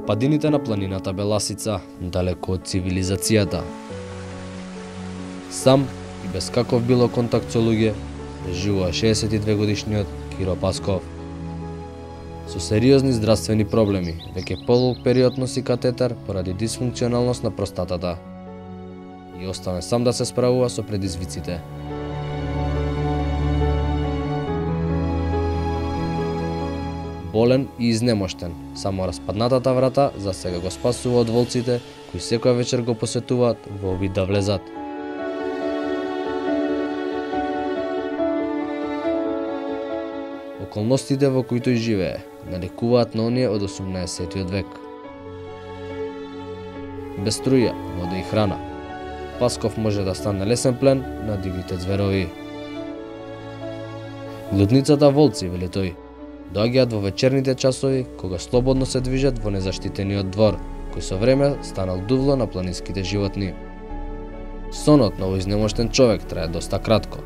падините на планината Беласица, далеко од цивилизацијата. Сам и без каков било контакт со луѓе, живува 62 годишниот Киро Пасков. Со сериозни здравствени проблеми, веќе полуг период носи катетар поради дисфункционалност на простатата и остана сам да се справува со предизвиците. Болен и изнемоштен, само распаднатата врата за сега го спасува од волците кои секоја вечер го посетуваат во обид да влезат. Околностите во кои тој живее наликуваат на оние од 18 век. Без струја, вода и храна, Пасков може да стане лесен плен на дивите зверови. Лудницата волци, вели тој, доаѓаат во вечерните часови кога слободно се движат во незаштитениот двор, кој со време станал дувло на планинските животни. Сонот на овој изнемоштен човек трае доста кратко.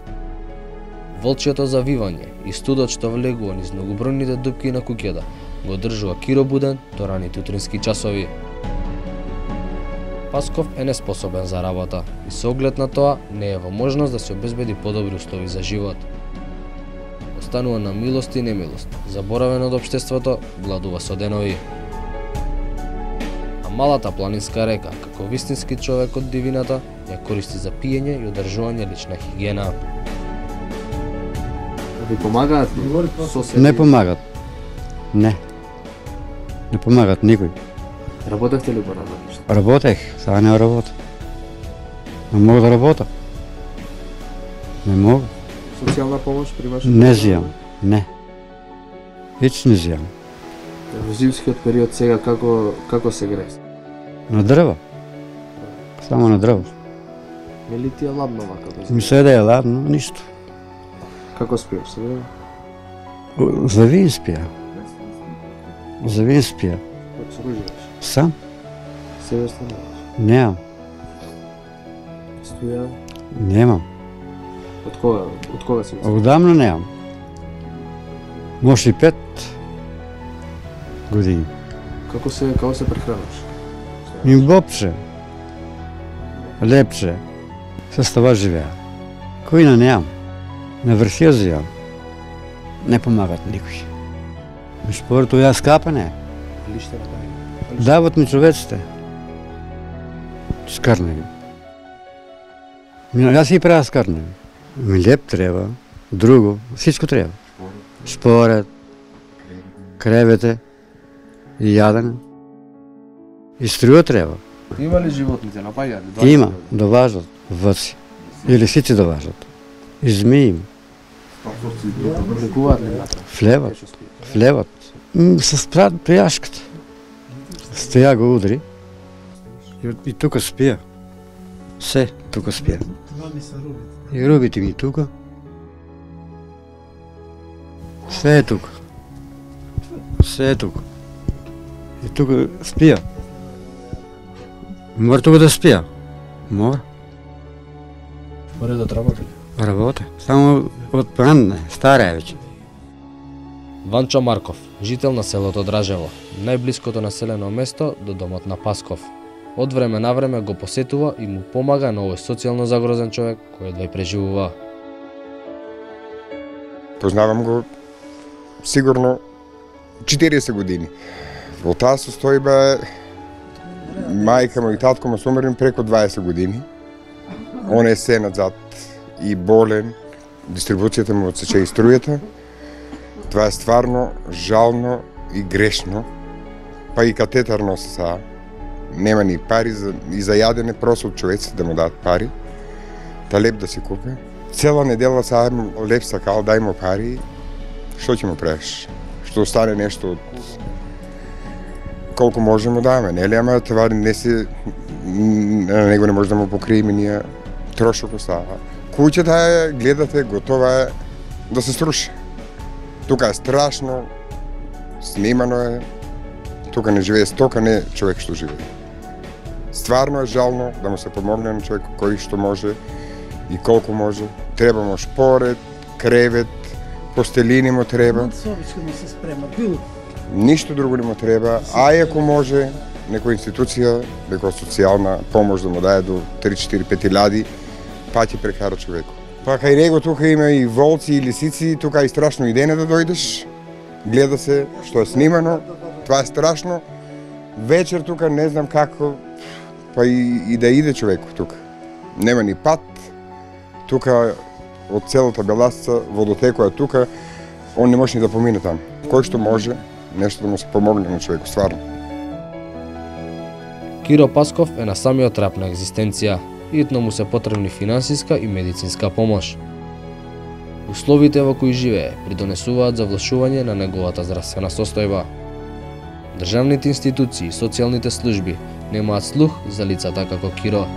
Волчјото завивање и студот што влегува низ многобројните дупки на куќата го држува Киро буден до раните утрински часови. Пасков е неспособен за работа и со оглед на тоа не е во можност да се обезбеди подобри услови за живот. Останува на милост и немилост, заборавен од општеството, гладува со денови. А малата планинска река, како вистински човек од дивината, ја користи за пиење и одржување лична хигиена. Ви помагаат соседи? Не помагат. Не. Не помагат никој. Работевте ли порано? Работех, сега не работам. Не мога да работам. Не мога. Социјална помош примаш? Не зијам. Не. Хич не зијам. Во зимскиот период сега како се грее? На дрва. Само на дрва. Не ли ти е ладно вака? Ми се да е ладно, ништо. Како спиеш сега? За вин спија. За вин спија. Како се живееш? Сам? Себе стануваш? Немам. Струја? Немам. Од кога си? Одамна немам. Може и 5 години. Како се прехранаш? Им бопче. Лепче. Со това живеа. Којна немам. На врхија зијам. Не помагат никој. Шпорту јас капане. Лиште на дај. Дават ми човеците. Скарнеги. Јас и правя скарнеги. Ми леп треба, друго, всичко треба. Шпоред, кревете, и јадене. И струја треба. Има ли животните напаѓали? Има, доважат вци. Или сите доважат. И змии. Лекуваат ли натаму? Флеват. Се справат пријашката. Стоја го удри. И тука спија. Се тука спија. И рубите ми тука. Се е тука. Се е тука. И тука спија. Мора тука да спија. Мора. Поредот работи? Работе. Само од ран, стара е веќе. Ванчо Марков, жител на селото Дражево, најблиското населено место до домот на Пасков. Од време на време го посетува и му помага на овој социјално загрозен човек кој едва преживува. Познавам го сигурно 40 години. Во таа состојба мајка му и татко му се умрли преку 20 години. Он е се назад и болен. Дистрибуцијата му отсече и струјата. Това е стварно жално и грешно. Па и катетар носи сега. Нема ни пари и за јадене, просот човеци да му дадат пари. Та леп да си купи. Цела недела сега леп сакал, дај му пари. Што ќе му правиш? Што остане нешто од колку може му даваме, нели? Ама това не си на него не може да му покриеме ние трошок остава. Куќата е, гледате, готова е да се сруши. Тука е страшно, снимано е, тука не живее стока, не човек што живее. Стварно е жално да му се помогне на човек кој што може и колку може. Треба му шпоред, кревет, постелини му треба. Собичка му се спрема, било. Ништо друго не му треба, а и ако може, некоја институција, некоја социјална помош да му даде до 3-4-5 па ќе прекара човеко. Па кај него тука има и волци и лисици, тука е страшно и дене да дојдеш, гледа се што е снимано, тоа е страшно. Вечер тука не знам како, па и да иде човеко тука. Нема ни пат, тука од целата Беласица, водотекот е тука, он не може ни да помине таму. Кој што може, нешто да му се помогне на човеку, стварно. Киро Пасков е на самиот рап на екзистенција и итно му се потребни финансиска и медицинска помош. Условите во кои живее придонесуваат за влошување на неговата здравствена состојба. Државните институции и социјалните служби немаат слух за лицата како Киро,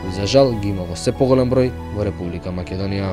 кои за жал ги има во се поголем број во Република Македонија.